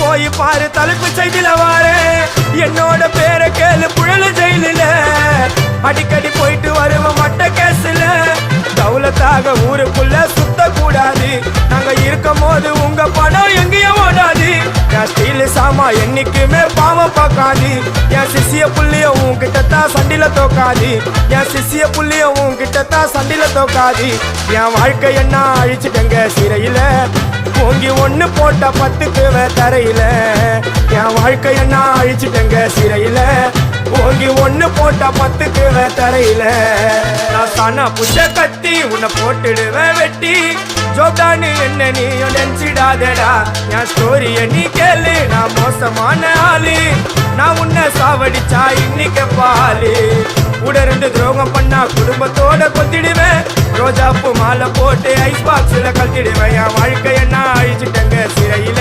போய் பாரு தலைப்பு செய்தில வாரு என்னோட பேரை கேளு புழல ஜெயிலில அடிக்கடி போயிட்டு வருவோம் மட்ட கேஸ்ல தௌலத்தாக ஊருக்குள்ள சுத்த கூடாது நாங்க இருக்கும் போது உங்க படம் எங்கேயும் ஓடாது என் ஸ்டீல் சாமா என்னைக்குமே பாவம் பார்க்காது என் சிசிய புள்ளிய உன்கிட்டத்தான் சண்டில தோக்காது என் சிசிய புள்ளிய உன்கிட்டத்தான் சண்டில தோக்காது என் வாழ்க்கை என்ன அழிச்சுட்டங்க சிறையில ஓங்கி ஒண்ணு போட்ட 10க்கு தரையில என் வாழ்க்கை என்ன அழிச்சுட்டங்க சிறையில ஓங்கி ஒண்ணு போட்ட 10க்கு தரையில நான் தானா புஷ கத்தி உன்னை போட்டுடுவேன் வெட்டி ஜோப்டானு என்ன நீ நினைச்சிடாதடா என் ஸ்டோரிய நீ கேளு நான் மோசமான ஆளு நான் உன்னை சாவடிச்சா இன்னைக்கு பாலு உடருந்து துரோகம் பண்ணா குடும்பத்தோட கொத்திடுவேன் ரோஜாப்பு மாலை போட்டு ஐஸ் பாக்ஸ்ல கத்திடுவேன் என் வாழ்க்கை என்ன அழிச்சுட்டங்க சிறையில